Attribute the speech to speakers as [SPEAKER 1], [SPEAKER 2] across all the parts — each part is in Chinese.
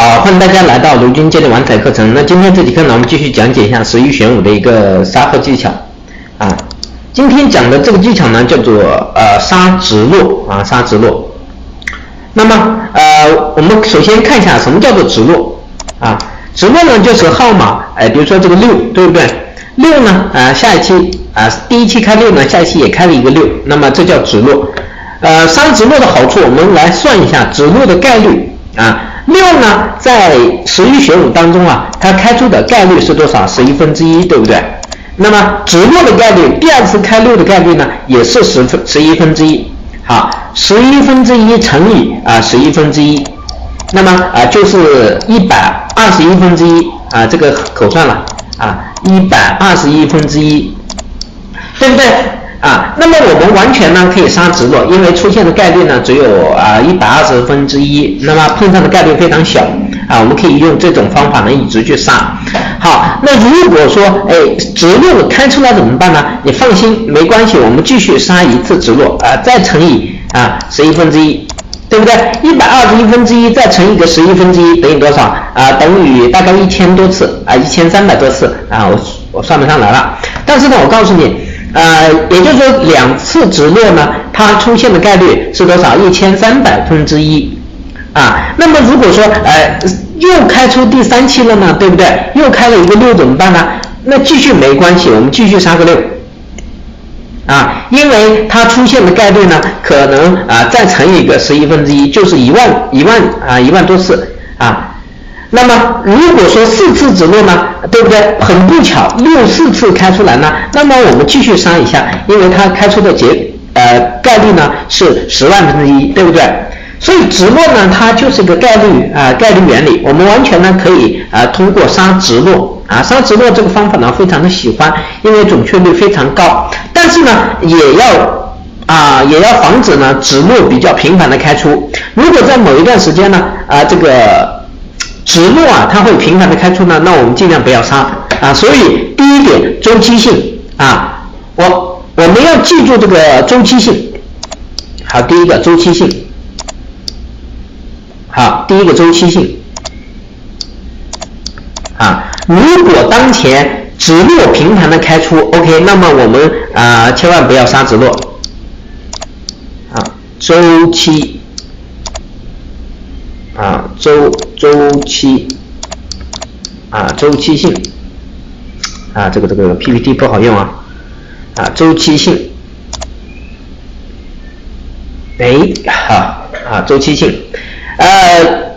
[SPEAKER 1] 好，欢迎大家来到卢军接力玩彩课程。那今天这节课呢，我们继续讲解一下11选5的一个杀破技巧啊。今天讲的这个技巧呢，叫做杀直落啊，杀直落。那么我们首先看一下什么叫做直落啊？直落呢就是号码，比如说这个6，对不对？6呢下一期第一期开6呢，下一期也开了一个6，那么这叫直落。杀直落的好处，我们来算一下直落的概率啊。6呢，在11选5当中啊，它开出的概率是多少？1/11，对不对？那么直落的概率，第二次开6的概率呢，也是11/11。好，11/11乘以11/11，那么就是121/1啊，这个口算了啊，121/1，对不对？那么我们完全呢可以杀直落，因为出现的概率呢只有120/1，那么碰上的概率非常小我们可以用这种方法呢一直去杀。好，那如果说直落开出来怎么办呢？你放心，没关系，我们继续杀一次直落再乘以11/11，对不对？121/1再乘以个11/11等于多少等于大概1000多次1300多次我算不上来了。但是呢，我告诉你。也就是说2次直落呢，它出现的概率是多少？1300/1那么如果说又开出第3期了呢，对不对？又开了一个6怎么办呢？那继续没关系，我们继续杀个6因为它出现的概率呢，可能再乘以个11/11，就是1万多次那么如果说4次直落呢，对不对？很不巧4次开出来呢，那么我们继续杀一下，因为它开出的概率呢是10万/1，对不对？所以直落呢，它就是个概率原理，我们完全呢可以通过杀直落杀直落这个方法呢非常的喜欢，因为准确率非常高，但是呢也要防止呢直落比较频繁的开出。如果在某一段时间呢这个直落它会频繁的开出呢，那我们尽量不要杀所以第一点，周期性我们要记住这个周期性。好，第一个周期性。好，第一个周期性如果当前直落频繁的开出 ，OK， 那么我们千万不要杀直落周期。周期周期性这个 PPT 不好用周期性好周期性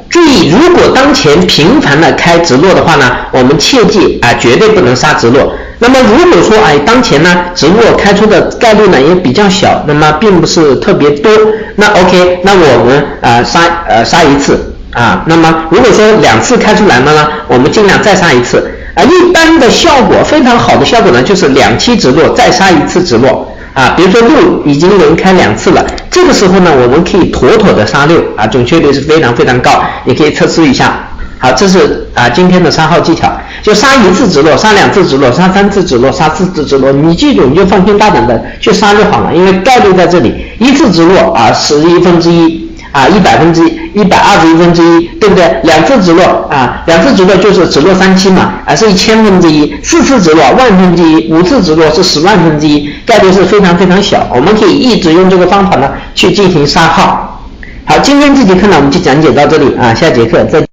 [SPEAKER 1] 注意，如果当前频繁的开直落的话呢，我们切记绝对不能杀直落。那么如果说当前呢直落开出的概率呢也比较小，那么并不是特别多，那 OK， 那我们杀一次那么如果说2次开出来了呢，我们尽量再杀一次一般的效果，非常好的效果呢就是2期直落再杀一次直落比如说6已经连开2次了，这个时候呢我们可以妥妥的杀6准确率是非常非常高，你可以测试一下。好，这是今天的杀号技巧，就杀1次直落，杀2次直落，杀3次直落，杀4次直落，你记住，你就放心大胆的去杀就好了，因为概率在这里，1次直落11/1 121/1，对不对？2次直落2次直落就是直落3期嘛是1000/1，4次直落10000/1，5次直落是10万/1，概率是非常非常小，我们可以一直用这个方法呢去进行杀号。好，今天这节课呢我们就讲解到这里下节课再见。